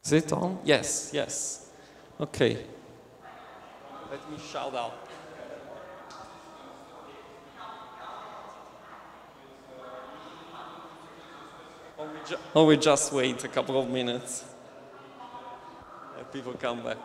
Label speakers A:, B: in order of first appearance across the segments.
A: Is it on? Yes, yes. Okay. Let me shout out. Or we just wait a couple of minutes. Let people come back.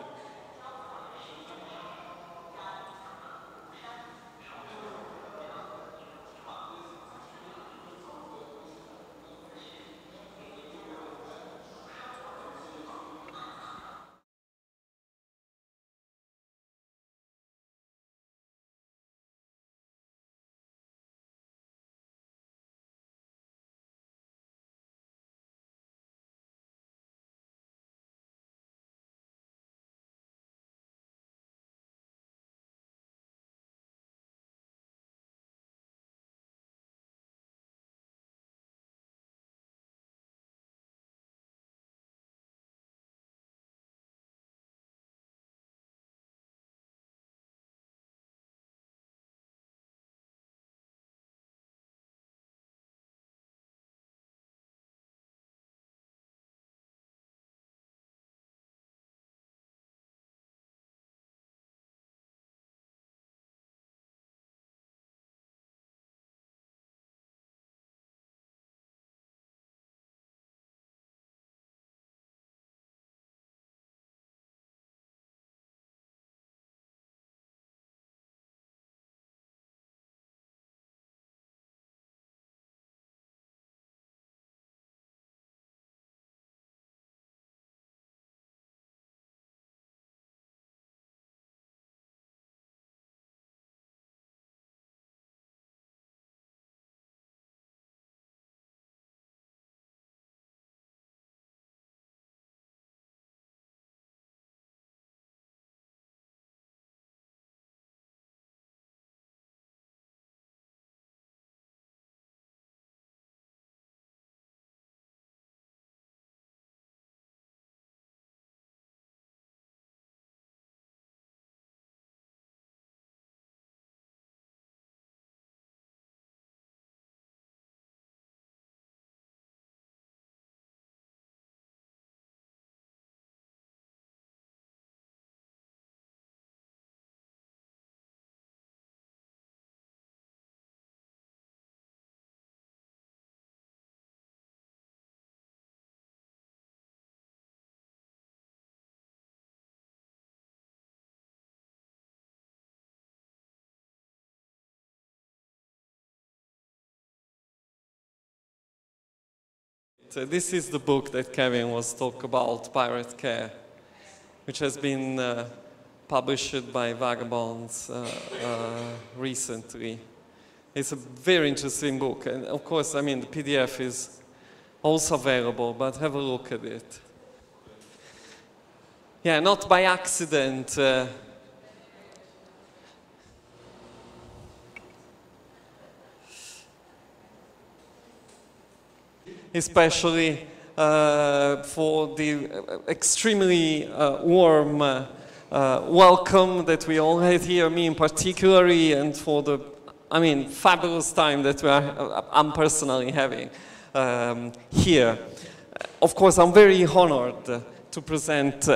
A: So this is the book that Kevin was talking about, Pirate Care, which has been published by Vagabonds recently. It's a very interesting book, and of course, I mean, the PDF is also available, but have a look at it. Yeah, not by accident. Especially for the extremely warm welcome that we all had here, me in particular, and for the, I mean, fabulous time that I'm personally having here. Of course, I'm very honored to present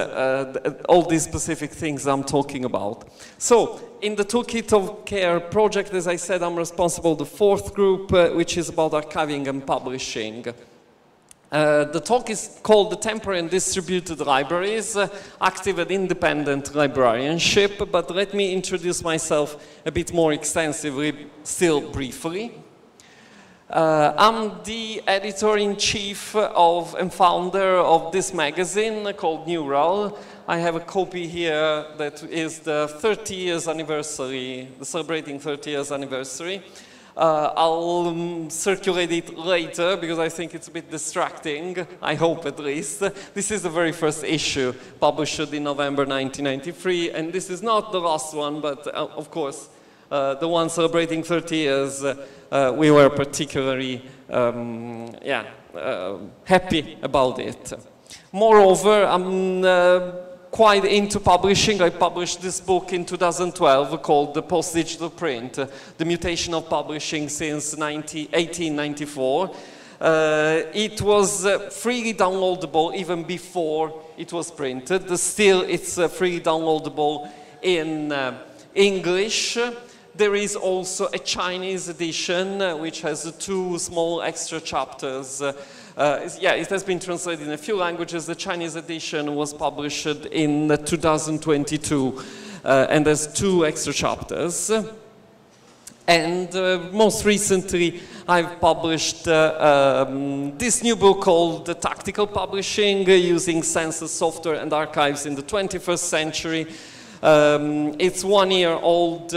A: all these specific things I'm talking about. So, in the Toolkit of Care project, as I said, I'm responsible for the fourth group, which is about archiving and publishing. The talk is called The Temporary and Distributed Libraries, Active and Independent Librarianship, but let me introduce myself a bit more extensively, still briefly. I'm the editor-in-chief of and founder of this magazine called Neural. I have a copy here that is the 30 years anniversary, the celebrating 30 years anniversary. I'll circulate it later because I think it's a bit distracting, I hope at least. This is the very first issue, published in November 1993, and this is not the last one, but of course, the one celebrating 30 years, we were particularly happy about it. Moreover, I'm quite into publishing. I published this book in 2012 called The Post-Digital Print, The Mutation of Publishing since 1894. It was freely downloadable even before it was printed. Still, it's freely downloadable in English. There is also a Chinese edition, which has 2 small extra chapters. Yeah, it has been translated in a few languages. The Chinese edition was published in 2022 and has 2 extra chapters. And most recently, I've published this new book called Tactical Publishing, using census software and archives in the 21st century. It's 1 year old,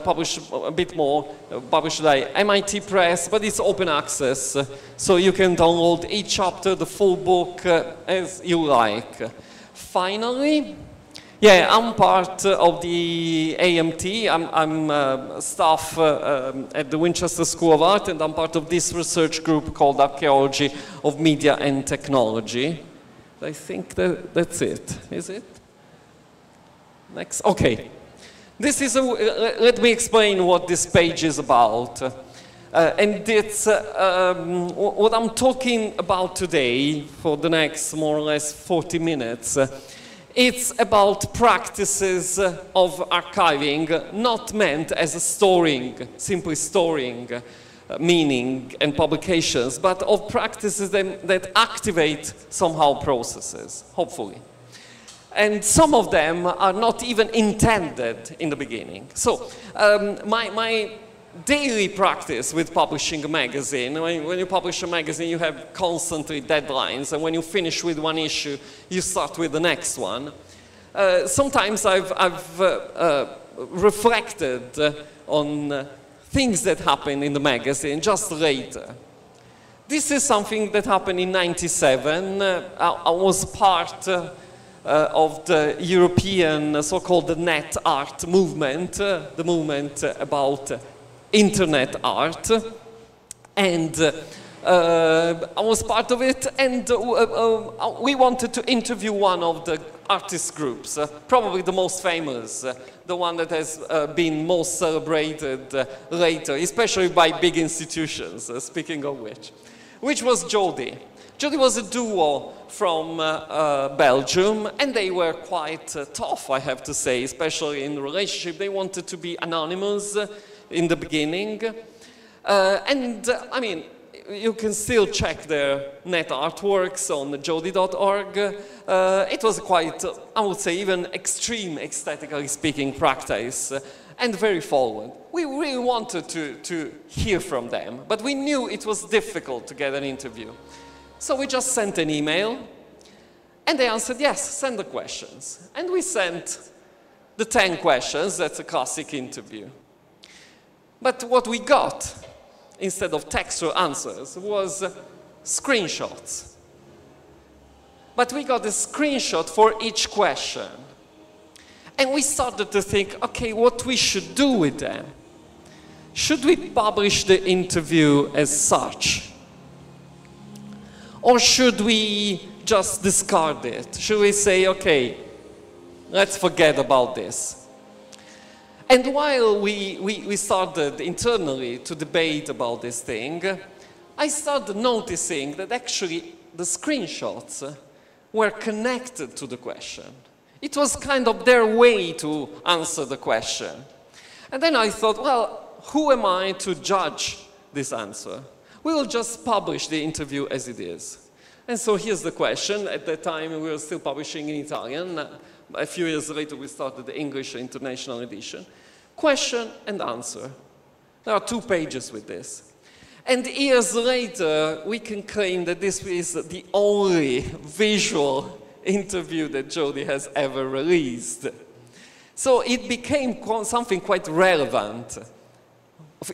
A: published a bit more, published by MIT Press, but it's open access, so you can download each chapter, the full book, as you like. Finally, yeah, I'm part of the AMT. I'm staff at the Winchester School of Art, and I'm part of this research group called Archaeology of Media and Technology. I think that's it. Is it? Next, okay. This is let me explain what this page is about. And it's what I'm talking about today for the next more or less 40 minutes. It's about practices of archiving, not meant as simply storing meaning and publications, but of practices that activate somehow processes, hopefully. And some of them are not even intended in the beginning. So my daily practice with publishing a magazine, when you publish a magazine, you have constantly deadlines, and when you finish with one issue, you start with the next one. Sometimes I've reflected on things that happen in the magazine just later. This is something that happened in '97. I was part of the European so-called net art movement, the movement about internet art, and I was part of it, and we wanted to interview one of the artist groups, probably the most famous, the one that has been most celebrated later, especially by big institutions, speaking of which was Jody. Jody was a duo from Belgium, and they were quite tough, I have to say, especially in the relationship. They wanted to be anonymous in the beginning. I mean, you can still check their net artworks on jody.org. It was quite, I would say, even extreme, aesthetically speaking, practice, and very forward. We really wanted to hear from them, but we knew it was difficult to get an interview. So we just sent an email, and they answered, yes, send the questions. And we sent the 10 questions. That's a classic interview. But what we got, instead of textual answers, was screenshots. But we got a screenshot for each question. And we started to think, okay, what we should do with them. Should we publish the interview as such? Or should we just discard it? Should we say, okay, let's forget about this? And while we started internally to debate about this thing, I started noticing that actually the screenshots were connected to the question. It was kind of their way to answer the question. And then I thought, well, who am I to judge this answer? We will just publish the interview as it is. And so here's the question. At that time, we were still publishing in Italian. A few years later, we started the English International Edition. Question and answer. There are 2 pages with this. And years later, we can claim that this is the only visual interview that Jody has ever released. So it became something quite relevant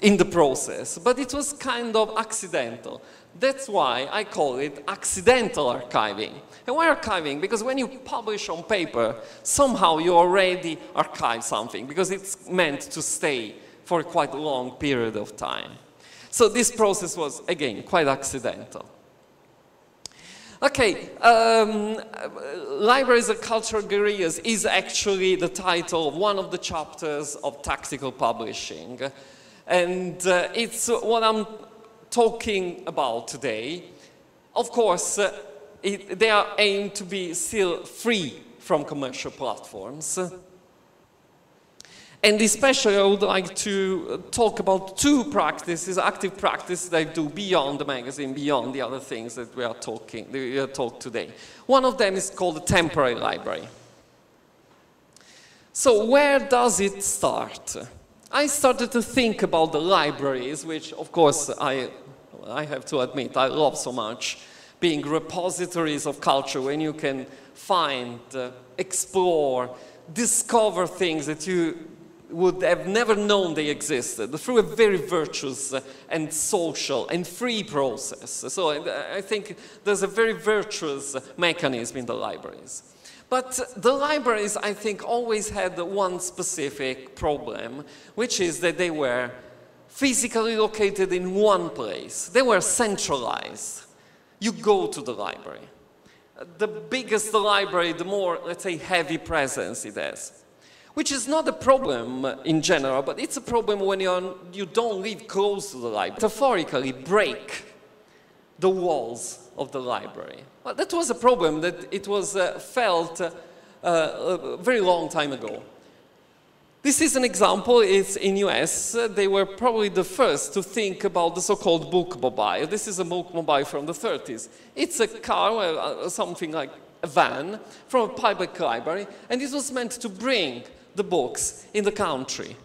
A: in the process, but it was kind of accidental. That's why I call it accidental archiving. And why archiving? Because when you publish on paper, somehow you already archive something, because it's meant to stay for a quite long period of time. So this process was, again, quite accidental. Okay, Libraries of Cultural Guerrillas is actually the title of one of the chapters of Tactical Publishing. And it's what I'm talking about today, of course, they are aimed to be still free from commercial platforms. And especially I would like to talk about two practices, active practices that I do beyond the magazine, beyond the other things that we are talking today. One of them is called the temporary library. So where does it start? I started to think about the libraries, which of course I have to admit I love so much, being repositories of culture when you can find, explore, discover things that you would have never known they existed through a very virtuous and social and free process. So I think there's a very virtuous mechanism in the libraries. But the libraries, I think, always had one specific problem, which is that they were physically located in one place. They were centralized. You go to the library. The bigger the library, the more, let's say, heavy presence it has. Which is not a problem in general, but it's a problem when you don't live close to the library. Metaphorically break the walls of the library. Well, that was a problem that it was felt a very long time ago. This is an example. It's in US. They were probably the first to think about the so-called bookmobile. This is a bookmobile from the 30s. It's a car, something like a van, from a public library, and it was meant to bring the books in the country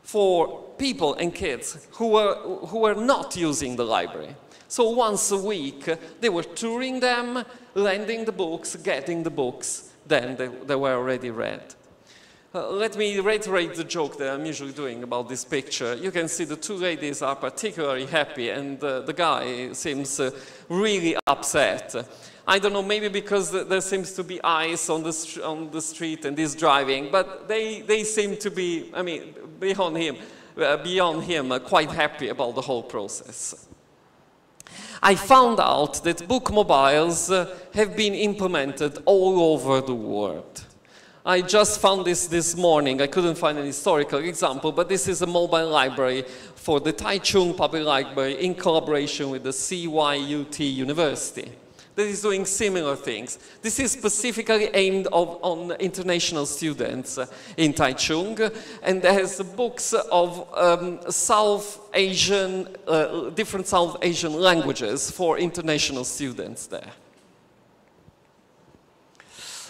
A: for people and kids who were not using the library. So once a week, they were touring them, lending the books, getting the books, then they were already read. Let me reiterate the joke that I'm usually doing about this picture. You can see the two ladies are particularly happy, and the guy seems really upset. I don't know, maybe because there seems to be ice on the street and he's driving, but they seem to be, I mean, beyond him, quite happy about the whole process. I found out that bookmobiles have been implemented all over the world. I just found this morning. I couldn't find an historical example, but this is a mobile library for the Taichung Public Library in collaboration with the CYUT University that is doing similar things. This is specifically aimed on international students in Taichung, and has books of different South Asian languages for international students there.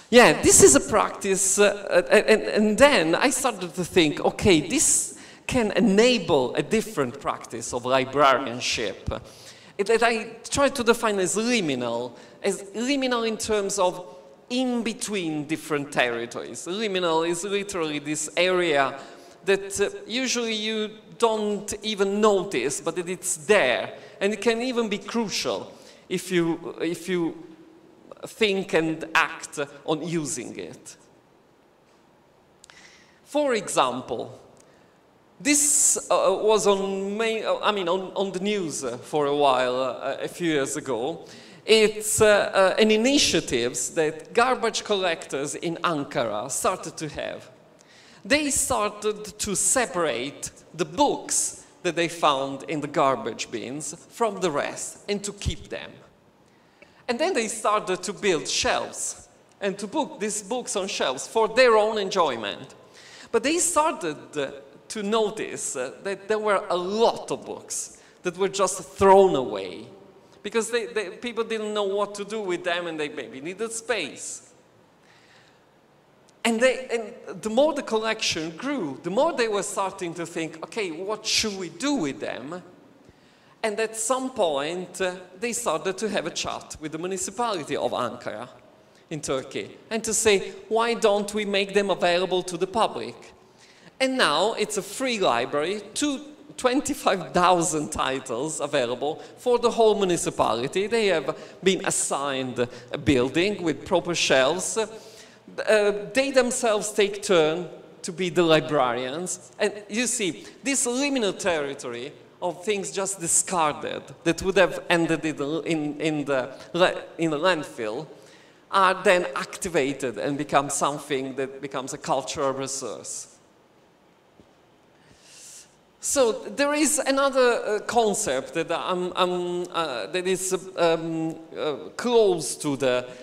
A: Yeah, this is a practice, and then I started to think, okay, this can enable a different practice of librarianship that I try to define as liminal in terms of in between different territories. Liminal is literally this area that usually you don't even notice, but that it's there, and it can even be crucial if you think and act on using it. For example, this was on the news for a while, a few years ago. It's an initiative that garbage collectors in Ankara started to have. They started to separate the books that they found in the garbage bins from the rest and to keep them. And then they started to build shelves and to put these books on shelves for their own enjoyment. But they started to notice that there were a lot of books that were just thrown away because people didn't know what to do with them, and they maybe needed space. And the more the collection grew, the more they were starting to think, okay, what should we do with them? And at some point, they started to have a chat with the municipality of Ankara in Turkey and to say, why don't we make them available to the public? And now it's a free library, 25,000 titles available for the whole municipality. They have been assigned a building with proper shelves. They themselves take turn to be the librarians. And you see, this liminal territory of things just discarded that would have ended in the landfill are then activated and become something that becomes a cultural resource. So there is another concept that that is close to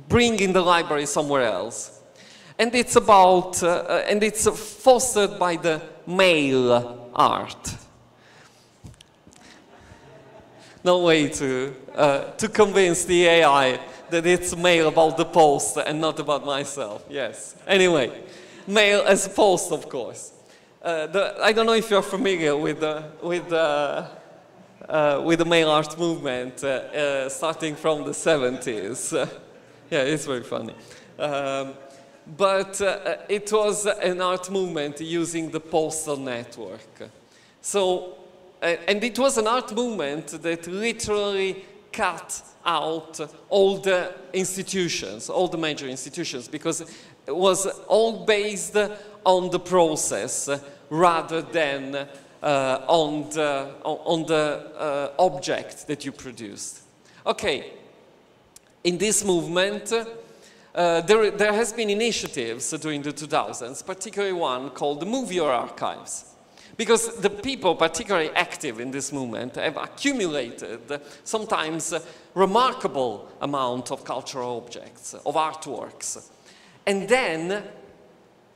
A: bringing the library somewhere else, and it's about and it's fostered by the mail art. No way to convince the AI that it's mail about the post and not about myself. Yes. Anyway, mail as a post, of course. I don't know if you're familiar with the mail art movement starting from the 70s. Yeah, it's very funny. But it was an art movement using the postal network. So, and it was an art movement that literally cut out all the institutions, all the major institutions, because it was all based on the process rather than on the object that you produced. Okay, in this movement, there has been initiatives during the 2000s, particularly one called the Movie Archives. Because the people particularly active in this movement have accumulated sometimes remarkable amount of cultural objects, of artworks. And then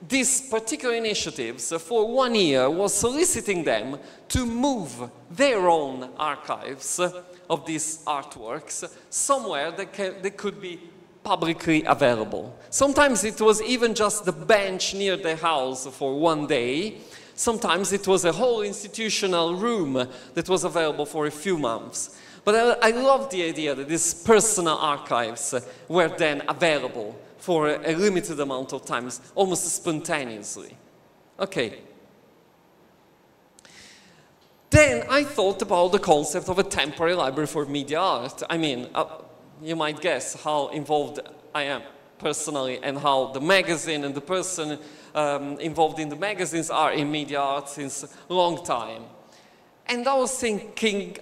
A: these particular initiatives for 1 year was soliciting them to move their own archives of these artworks somewhere that could be publicly available. Sometimes it was even just the bench near the house for 1 day. Sometimes it was a whole institutional room that was available for a few months. But I love the idea that these personal archives were then available for a limited amount of times, almost spontaneously. Okay. Then I thought about the concept of a temporary library for media art. I mean, you might guess how involved I am personally and how the magazine and the person involved in the magazines are in media art since a long time. And I was thinking,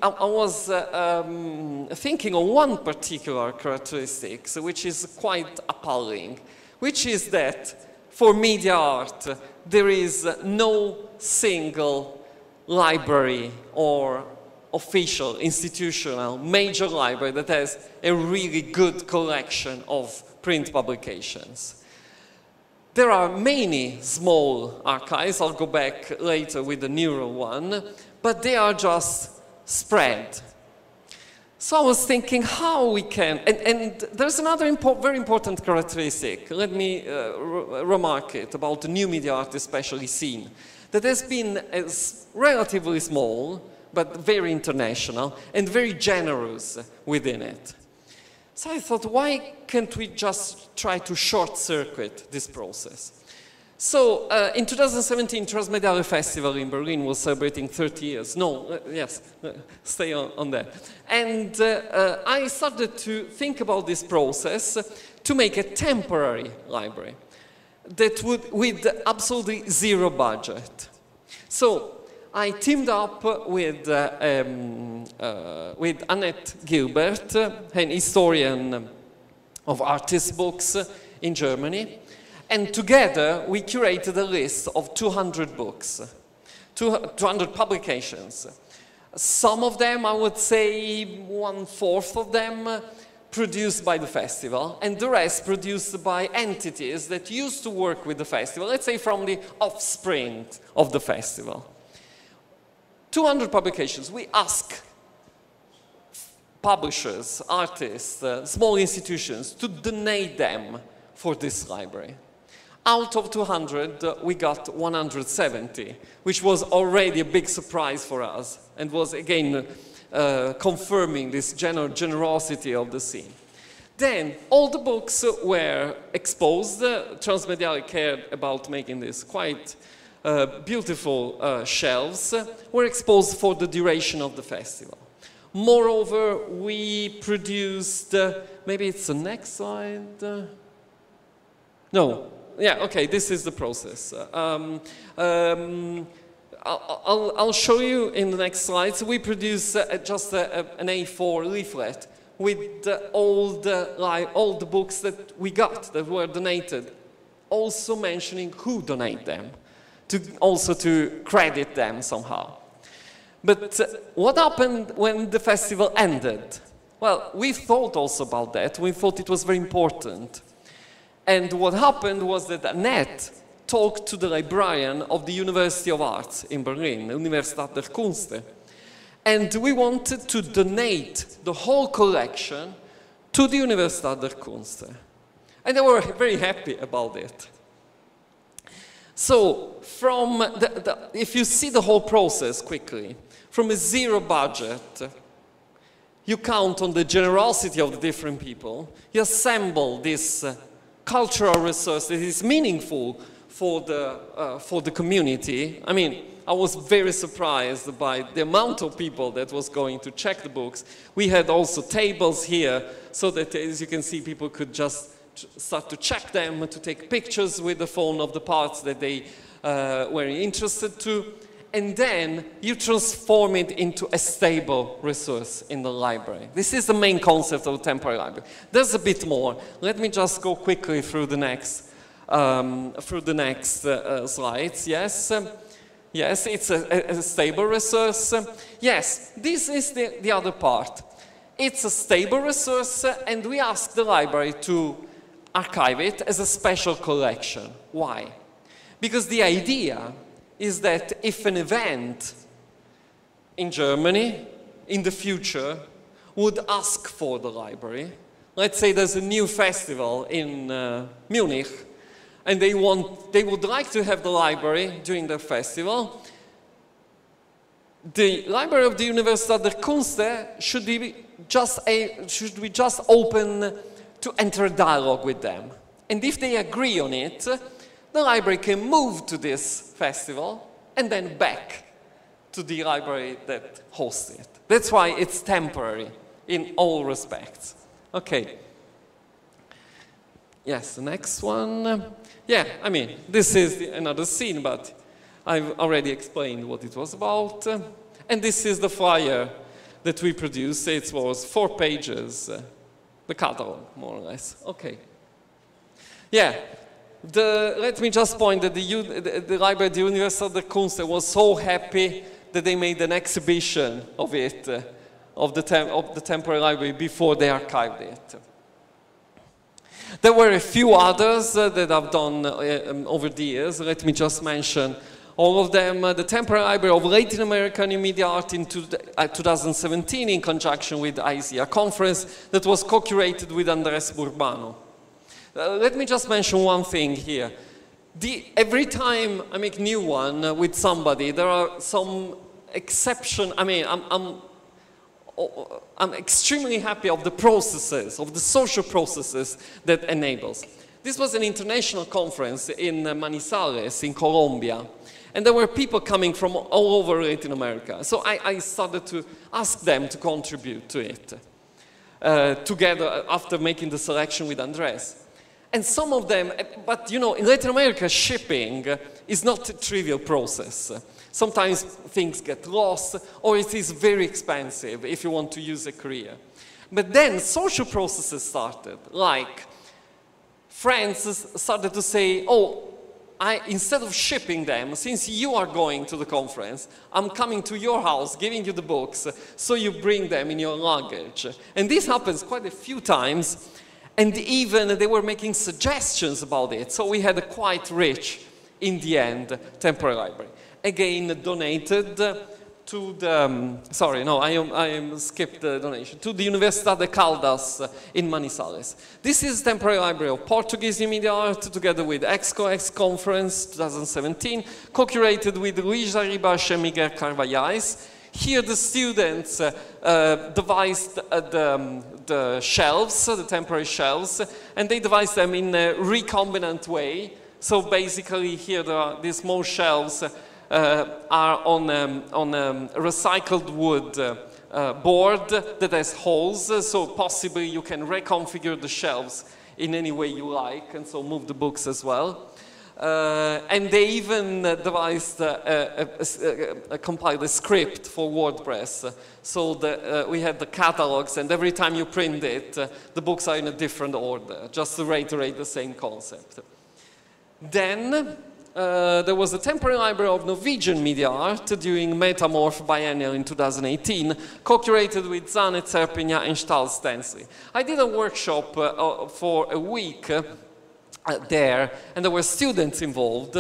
A: thinking on one particular characteristic, which is quite appalling, which is that for media art, there is no single library or official, institutional, major library that has a really good collection of print publications. There are many small archives, I'll go back later with the neural one, but they are just spread. So I was thinking how we can, and there's another very important characteristic, let me remark it, about the new media art especially scene, that has been relatively small, but very international, and very generous within it. So I thought, why can't we just try to short-circuit this process? So in 2017, Transmediale Festival in Berlin was celebrating 30 years. No, yes, stay on that. And I started to think about this process to make a temporary library that would, with absolutely zero budget. So I teamed up with Annette Gilbert, an historian of artist books in Germany, and together we curated a list of 200 books, 200 publications. Some of them, I would say 1/4 of them, produced by the festival, and the rest produced by entities that used to work with the festival, let's say from the offspring of the festival. 200 publications. We ask publishers, artists, small institutions to donate them for this library. Out of 200, we got 170, which was already a big surprise for us and was again confirming this generosity of the scene. Then all the books were exposed. Transmediale cared about making this quite beautiful shelves, were exposed for the duration of the festival. Moreover, we produced, maybe it's the next slide. No, yeah, okay, this is the process. I'll show you in the next slides. We produce just an A4 leaflet with all the books that we got, that were donated also mentioning who donate them, also to credit them somehow. But what happened when the festival ended? Well, we thought also about that. We thought it was very important. And what happened was that Annette talked to the librarian of the University of Arts in Berlin, Universität der Künste. And we wanted to donate the whole collection to the Universität der Künste. And they were very happy about it. So, if you see the whole process quickly, from a zero budget, you count on the generosity of the different people, you assemble this cultural resource that is meaningful for the community. I mean, I was very surprised by the amount of people that was going to check the books. We had also tables here, so that, as you can see, people could just start to check them, to take pictures with the phone of the parts that they were interested to. And then you transform it into a stable resource in the library. This is the main concept of the temporary library. There's a bit more. Let me just go quickly through the next slides. Yes, yes, it's a stable resource. Yes, this is the other part. It's a stable resource, and we ask the library to archive it as a special collection. Why? Because the idea is that if an event in Germany in the future would ask for the library, let's say there's a new festival in Munich, and they would like to have the library during the festival, the library of the Universität der Künste should be just open to enter a dialogue with them. And if they agree on it, the library can move to this festival and then back to the library that hosts it. That's why it's temporary in all respects. Okay. Yes, the next one. Yeah, I mean, this is another scene, but I've already explained what it was about. And this is the flyer that we produced. It was 4 pages, the catalog, more or less. Okay. Yeah. Let me just point that the library at the Universität der Künste was so happy that they made an exhibition of it, of the temporary library, before they archived it. There were a few others that I've done over the years. Let me just mention all of them. The temporary library of Latin American and Media Art in 2017 in conjunction with ISEA conference that was co-curated with Andres Burbano. Let me just mention one thing here. Every time I make a new one with somebody, there are some exception. I mean, I'm extremely happy of the processes, of the social processes that enables. This was an international conference in Manizales, in Colombia. And there were people coming from all over Latin America. So I started to ask them to contribute to it, together after making the selection with Andres. And some of them, but you know, in Latin America, shipping is not a trivial process. Sometimes things get lost, or it is very expensive if you want to use a courier. But then social processes started, like friends started to say, oh, instead of shipping them, since you are going to the conference, I'm coming to your house, giving you the books, so you bring them in your luggage. And this happens quite a few times. And even they were making suggestions about it. So we had a quite rich, in the end, temporary library. Again, donated to the, sorry, no, I skipped the donation, to the Universidad de Caldas in Manizales. This is temporary library of Portuguese in Media Art, together with ExcoEx Conference 2017, co-curated with Luisa Ribas and Miguel Carvalhais. Here the students devised the shelves, the temporary shelves, and they devised them in a recombinant way. So basically here these small shelves are on a recycled wood board that has holes, so possibly you can reconfigure the shelves in any way you like, and so move the books as well. And they even devised, compiled a script for WordPress, so that we had the catalogs, and every time you print it, the books are in a different order, just to reiterate the same concept. Then there was a temporary library of Norwegian media art during Metamorph Biennial in 2018, co-curated with Zane Zerpigna and Stahl Stensley. I did a workshop for a week there, and there were students involved.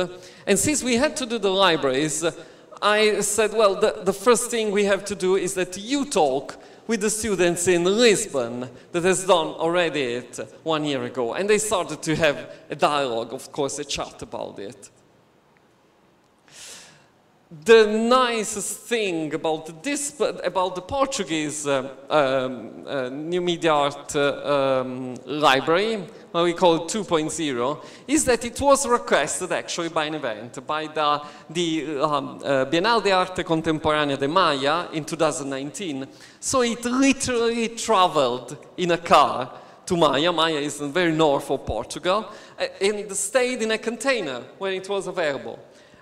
A: And since we had to do the libraries, I said, well, the first thing we have to do is that you talk with the students in Lisbon that has done already it 1 year ago. And they started to have a dialogue, of course, a chat about it. The nicest thing about this, about the Portuguese new media art library, what we call 2.0, is that it was requested actually by an event, by the Biennale de Arte Contemporanea de Maya in 2019. So it literally traveled in a car to Maya. Maya is in the very north of Portugal, and stayed in a container when it was available.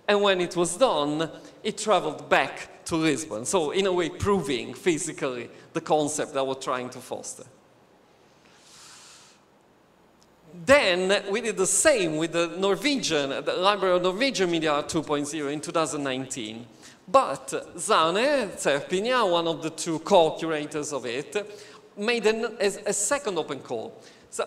A: And when it was done, it traveled back to Lisbon. So in a way, proving physically the concept I was trying to foster. Then we did the same with the Library of Norwegian Media Art 2.0 in 2019. But Zane Zerpigna, one of the two co-curators of it, made a second open call. So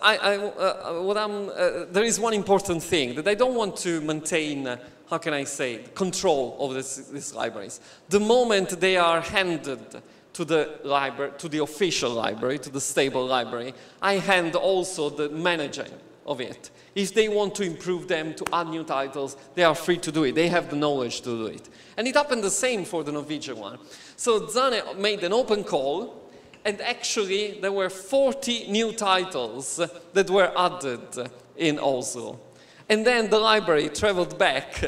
A: there is one important thing, that I don't want to maintain, how can I say, control over these libraries. The moment they are handed to the library, to the official library, to the stable library, I hand also the managing of it. If they want to improve them, to add new titles, they are free to do it. They have the knowledge to do it. And it happened the same for the Norwegian one. So Zane made an open call, and actually there were 40 new titles that were added in Oslo. And then the library traveled back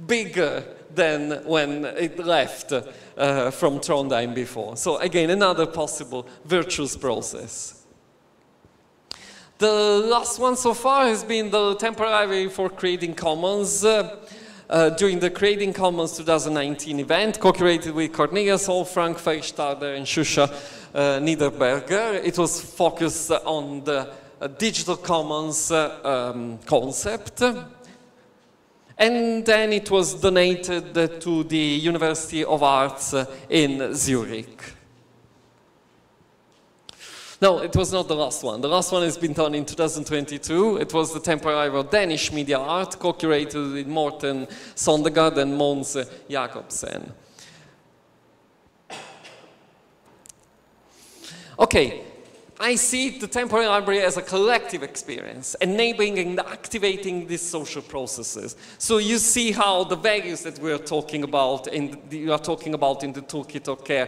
A: bigger than when it left from Trondheim before. So again, another possible virtuous process. The last one so far has been the temporary library for Creating Commons. During the Creating Commons 2019 event, co-curated with Cornelius Hall, Frank Feichstader and Shusha Niederberger. It was focused on the digital commons concept. And then it was donated to the University of Arts in Zurich. No, it was not the last one. The last one has been done in 2022. It was the temporary library of Danish media art, co-curated with Morten Sondergaard and Mons Jacobsen. Okay, I see the temporary library as a collective experience, enabling and activating these social processes. So you see how the values that we are talking about in the Toolkit of Care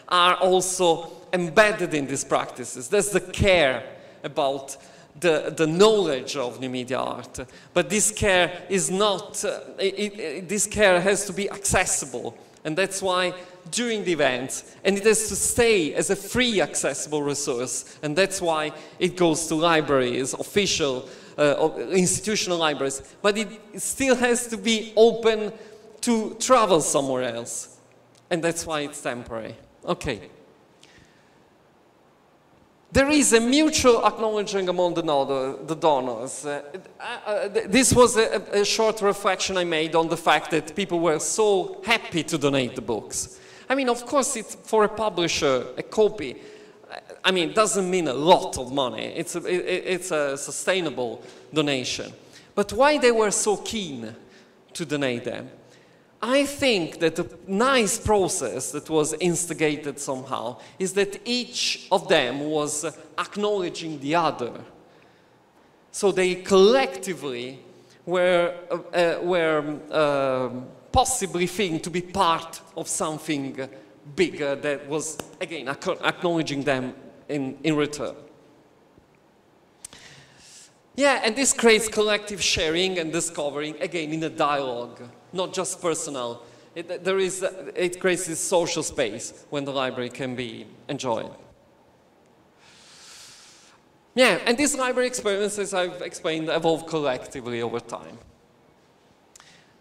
A: are also embedded in these practices. There's the care about the knowledge of new media art, but this care is not, this care has to be accessible, and that's why during the event, and it has to stay as a free accessible resource, and that's why it goes to libraries, official, institutional libraries, but it still has to be open to travel somewhere else, and that's why it's temporary. Okay. There is a mutual acknowledging among the donors. This was a short reflection I made on the fact that people were so happy to donate the books. I mean, of course, it's for a publisher, a copy, I mean, it doesn't mean a lot of money. It's a sustainable donation. But why they were so keen to donate them? I think that a nice process that was instigated somehow is that each of them was acknowledging the other. So they collectively were possibly feeling to be part of something bigger that was, again, acknowledging them in return. Yeah, and this creates collective sharing and discovering, again, in a dialogue. Not just personal. It creates this social space when the library can be enjoyed. Yeah, and these library experiences, I've explained, evolve collectively over time.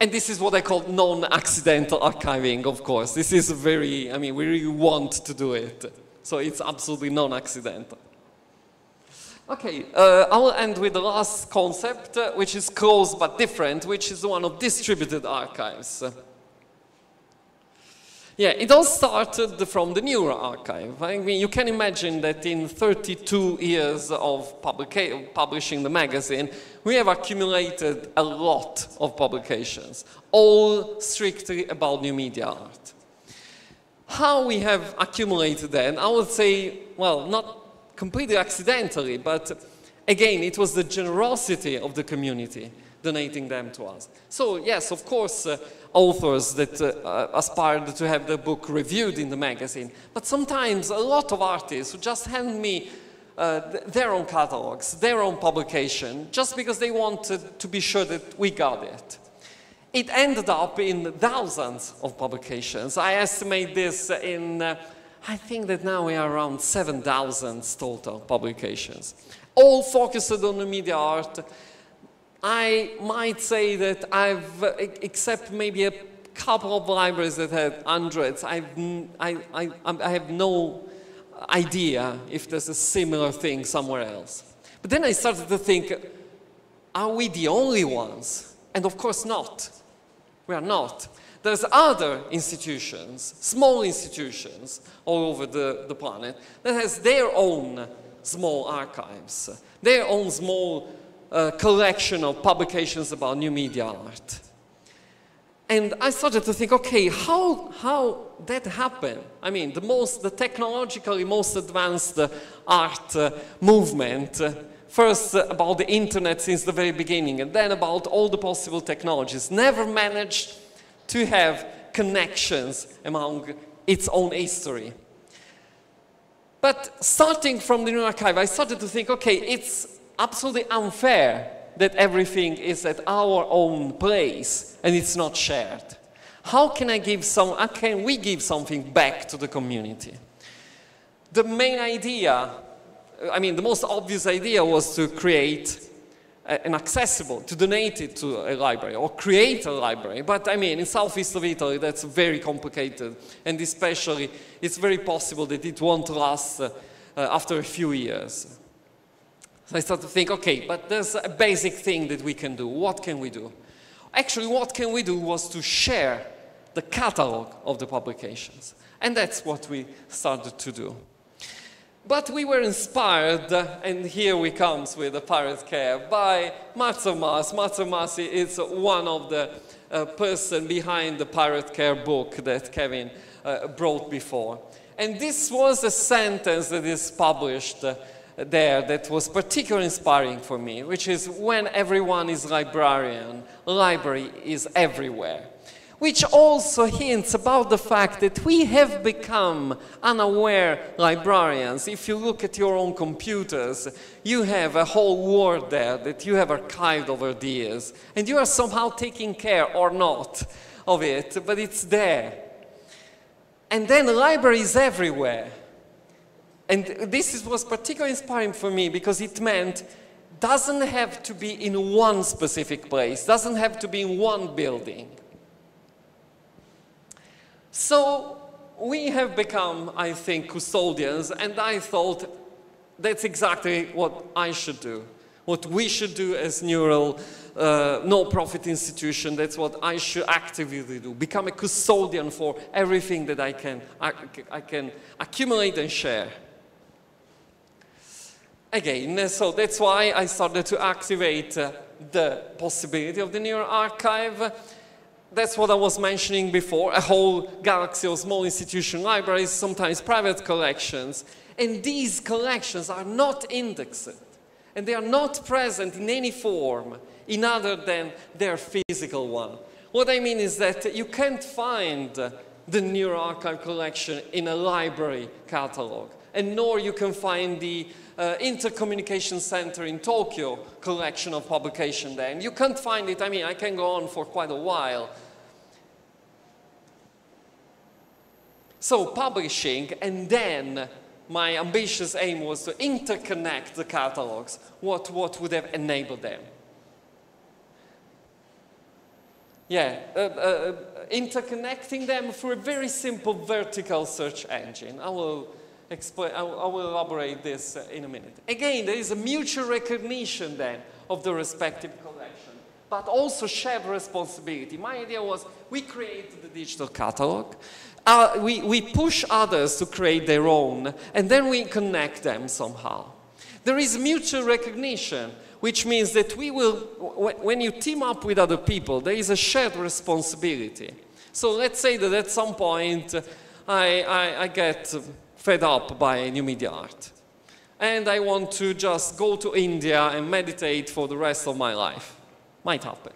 A: And this is what I call non-accidental archiving, of course. This is very, I mean, we really want to do it. So it's absolutely non-accidental. Okay, I will end with the last concept, which is close but different, which is the one of distributed archives. Yeah, it all started from the Neural Archive. I mean, you can imagine that in 32 years of publishing the magazine, we have accumulated a lot of publications, all strictly about new media art. How we have accumulated them, I would say, well, not completely accidentally, but again, it was the generosity of the community donating them to us. So yes, of course, authors that aspired to have their book reviewed in the magazine, but sometimes a lot of artists who just hand me their own catalogs, their own publication, just because they wanted to be sure that we got it. It ended up in thousands of publications. I estimate this in, I think that now we are around 7,000 total publications, all focused on the media art. I might say that I've, except maybe a couple of libraries that had hundreds, I have no idea if there's a similar thing somewhere else. But then I started to think, are we the only ones? And of course not. We are not. There's other institutions, small institutions all over the planet that has their own small archives, their own small collection of publications about new media art. And I started to think, okay, how that happened? I mean, the technologically most advanced art movement, first about the internet since the very beginning, and then about all the possible technologies, never managed to have connections among its own history. But starting from the Neural Archive, I started to think, okay, it's absolutely unfair that everything is at our own place and it's not shared. How can we give something back to the community? The main idea, I mean, the most obvious idea was to create an accessible, to donate it to a library or create a library. But I mean, in southeast of Italy, that's very complicated. And especially, it's very possible that it won't last after a few years. So I started to think, okay, but there's a basic thing that we can do. What can we do? Actually, what can we do was to share the catalog of the publications. And that's what we started to do. But we were inspired, and here we come with the Pirate Care, by Marzo Mas. Marzo Mas is one of the person behind the Pirate Care book that Kevin brought before. And this was a sentence that is published there that was particularly inspiring for me, which is, when everyone is librarian, library is everywhere. Which also hints about the fact that we have become unaware librarians. If you look at your own computers, you have a whole world there that you have archived over the years, and you are somehow taking care or not of it, but it's there. And then the library is everywhere. And this was particularly inspiring for me because it meant doesn't have to be in one specific place, doesn't have to be in one building. So we have become, I think, custodians, and I thought that's exactly what I should do. What we should do as Neural no-profit institution, that's what I should actively do. Become a custodian for everything that I can accumulate and share. Again, so that's why I started to activate the possibility of the Neural Archive. That's what I was mentioning before, a whole galaxy of small institution libraries, sometimes private collections. And these collections are not indexed, and they are not present in any form in other than their physical one. What I mean is that you can't find the Neural Archive collection in a library catalog, and nor you can find the Intercommunication Center in Tokyo collection of publication there. And you can't find it, I mean, I can go on for quite a while. So publishing, and then my ambitious aim was to interconnect the catalogs. What would have enabled them? Yeah, interconnecting them through a very simple vertical search engine. I will I will elaborate this in a minute. Again, there is a mutual recognition then of the respective collection, but also shared responsibility. My idea was we create the digital catalog, we push others to create their own, and then we connect them somehow. There is mutual recognition, which means that we will, when you team up with other people, there is a shared responsibility. So let's say that at some point I get fed up by new media art. And I want to just go to India and meditate for the rest of my life. Might happen.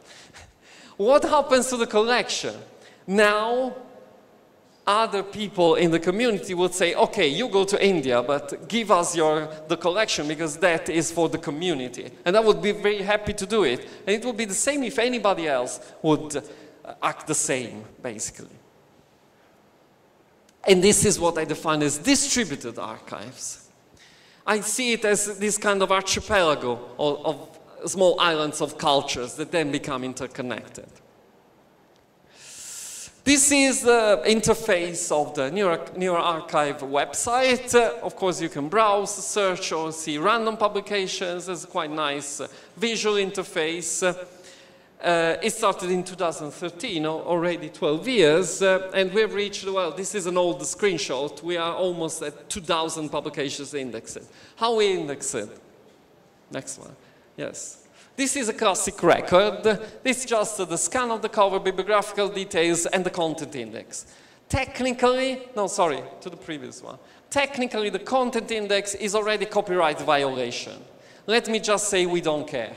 A: What happens to the collection? Now, other people in the community would say, okay, you go to India, but give us the collection because that is for the community. And I would be very happy to do it. And it would be the same if anybody else would act the same, basically. And this is what I define as distributed archives. I see it as this kind of archipelago of small islands of cultures that then become interconnected. This is the interface of the NeuroArchive website. Of course, you can browse, search, or see random publications. It's a quite nice visual interface. It started in 2013, already 12 years, and we've reached, well, this is an old screenshot. We are almost at 2,000 publications indexed. How we index it? Next one, yes. This is a classic record. This is just the scan of the cover, bibliographical details, and the content index. Technically, no, sorry, to the previous one. Technically, the content index is already copyright violation. Let me just say we don't care.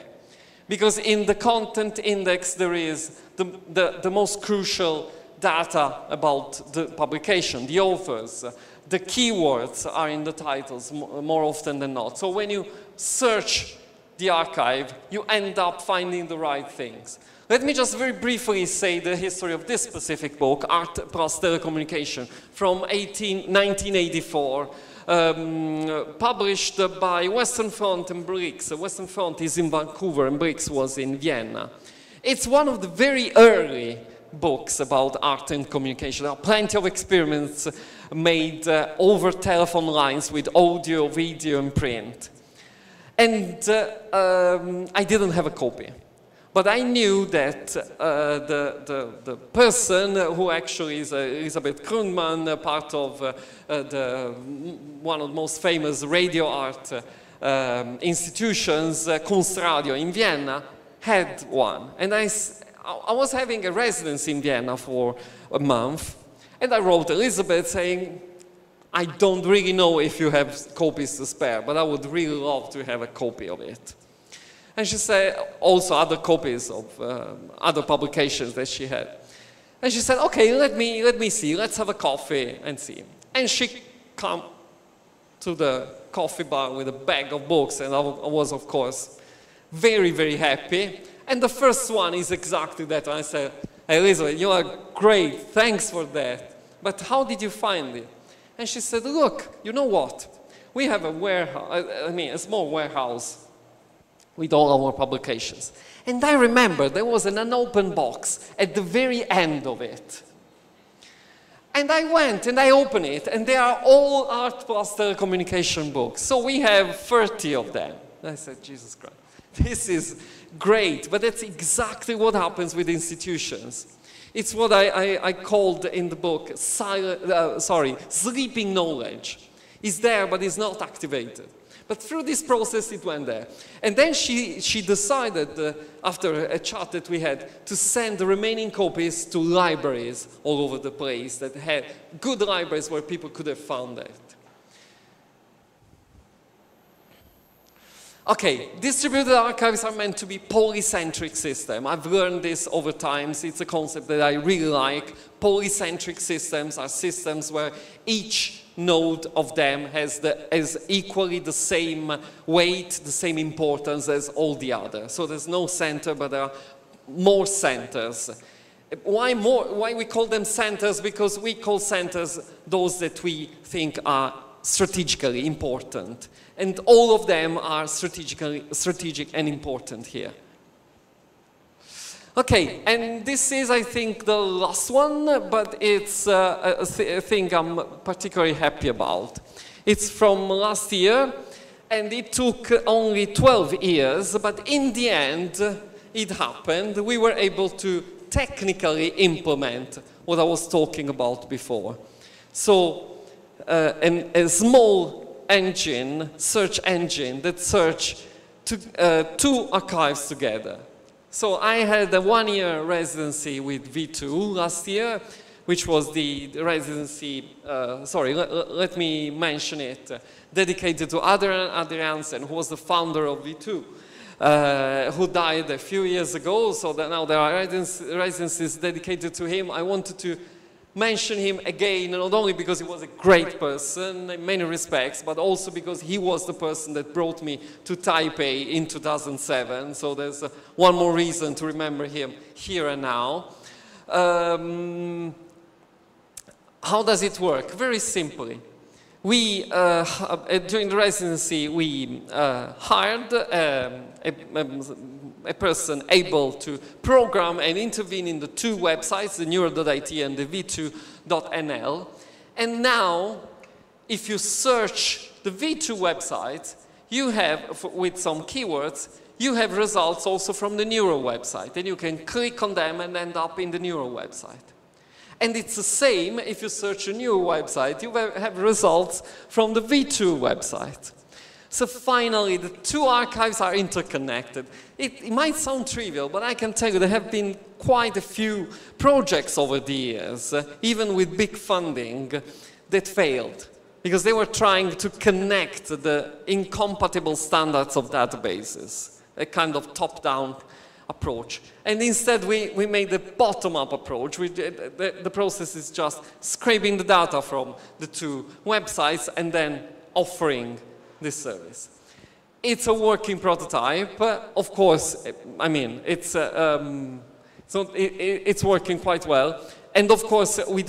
A: Because in the content index, there is the most crucial data about the publication, the authors. The keywords are in the titles more often than not. So when you search the archive, you end up finding the right things. Let me just very briefly say the history of this specific book, Art plus Telecommunication, from 1984. Published by Western Front and Brix. Western Front is in Vancouver and Brix was in Vienna. It's one of the very early books about art and communication. There are plenty of experiments made over telephone lines with audio, video, and print. And I didn't have a copy. But I knew that the person who actually is Elisabeth Grundmann, part of one of the most famous radio art institutions, Kunstradio in Vienna, had one. And I was having a residence in Vienna for a month, and I wrote Elisabeth saying, I don't really know if you have copies to spare, but I would really love to have a copy of it. And she said, also other copies of other publications that she had. And she said, okay, let me see, let's have a coffee and see. And she came to the coffee bar with a bag of books, and I was, of course, very, very happy. And the first one is exactly that. And I said, hey, Elizabeth, you are great, thanks for that. But how did you find it? And she said, look, you know what? We have a warehouse, a small warehouse with all our publications. And I remember there was an unopened box at the very end of it. And I went and I opened it, and they are all Art plus Telecommunication books. So we have 30 of them. And I said, Jesus Christ, this is great, but that's exactly what happens with institutions. It's what I called in the book, sleeping knowledge. It's there, but it's not activated. But through this process, it went there. And then she decided, after a chat that we had, to send the remaining copies to libraries all over the place that had good libraries where people could have found it. Okay, distributed archives are meant to be polycentric system. I've learned this over time. It's a concept that I really like. Polycentric systems are systems where each node of them has equally the same weight, the same importance as all the others. So there's no center, but there are more centers. Why we call them centers? Because we call centers those that we think are strategically important. And all of them are strategic and important here. Okay, and this is, I think, the last one, but it's a thing I'm particularly happy about. It's from last year, and it took only 12 years, but in the end, it happened. We were able to technically implement what I was talking about before. So, a small engine, search engine, that searched two archives together. So I had a one-year residency with V2 last year, which was the residency, let me mention it, dedicated to Adrian Jansen, who was the founder of V2, who died a few years ago, so that now there are residencies dedicated to him. I wanted to mention him again, not only because he was a great person in many respects, but also because he was the person that brought me to Taipei in 2007, so there's one more reason to remember him here and now. How does it work? Very simply. We, during the residency, we hired a person able to program and intervene in the two websites, the Neuro.it and the v2.nl. And now, if you search the V2 website, you have, with some keywords, you have results also from the Neuro website. And you can click on them and end up in the Neuro website. And it's the same if you search a new website, you have results from the V2 website. So finally, the two archives are interconnected. It might sound trivial, but I can tell you there have been quite a few projects over the years, even with big funding, that failed. Because they were trying to connect the incompatible standards of databases, a kind of top-down approach. And instead, we made a bottom-up approach. The process is just scraping the data from the two websites and then offering this service. It's a working prototype. Of course, I mean, it's working quite well. And of course, we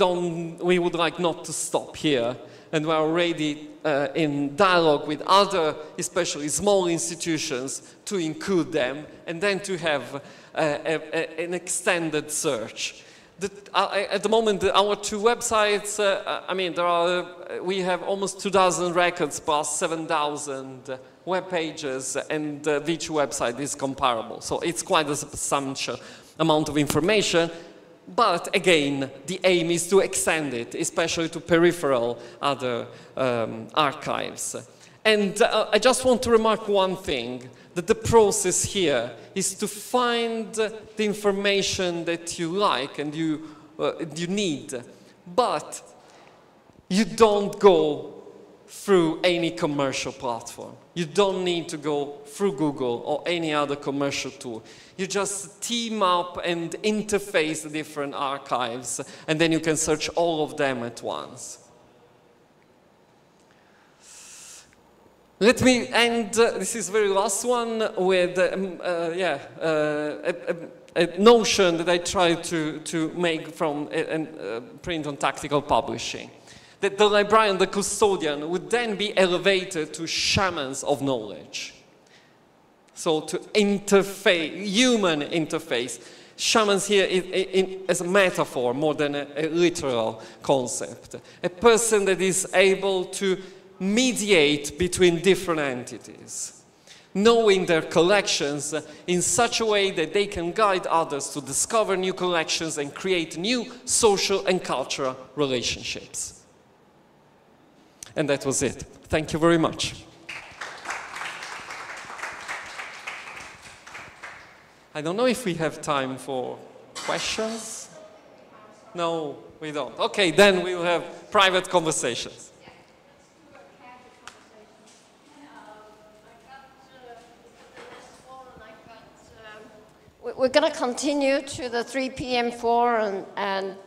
A: would like not to stop here. And we're already in dialogue with other, especially small institutions, to include them, and then to have an extended search. At the moment, our two websites, I mean, we have almost 2,000 records plus 7,000 web pages, and the V2 website is comparable. So it's quite a substantial amount of information. But again, the aim is to extend it, especially to peripheral other archives. And I just want to remark one thing, that the process here is to find the information that you like and you need, but you don't go through any commercial platform. You don't need to go through Google or any other commercial tool. You just team up and interface the different archives, and then you can search all of them at once. Let me end, this is the very last one, with a notion that I tried to make from print on tactical publishing. That the librarian, the custodian, would then be elevated to shamans of knowledge. So to interface, human interface. Shamans here as a metaphor more than a literal concept. A person that is able to mediate between different entities, knowing their collections in such a way that they can guide others to discover new collections and create new social and cultural relationships. And that was it. Thank you very much. I don't know if we have time for questions. No, we don't. Okay, then we will have private conversations.
B: We're going to continue to the 3 p.m. forum, and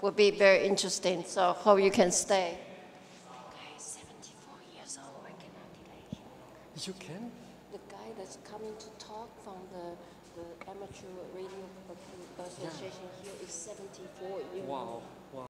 B: will be very interesting, so hope you can stay. Okay, 74 years old, I cannot delay him.
A: You can?
B: The guy that's coming to talk from the amateur radio association here is 74 years old.
A: Wow.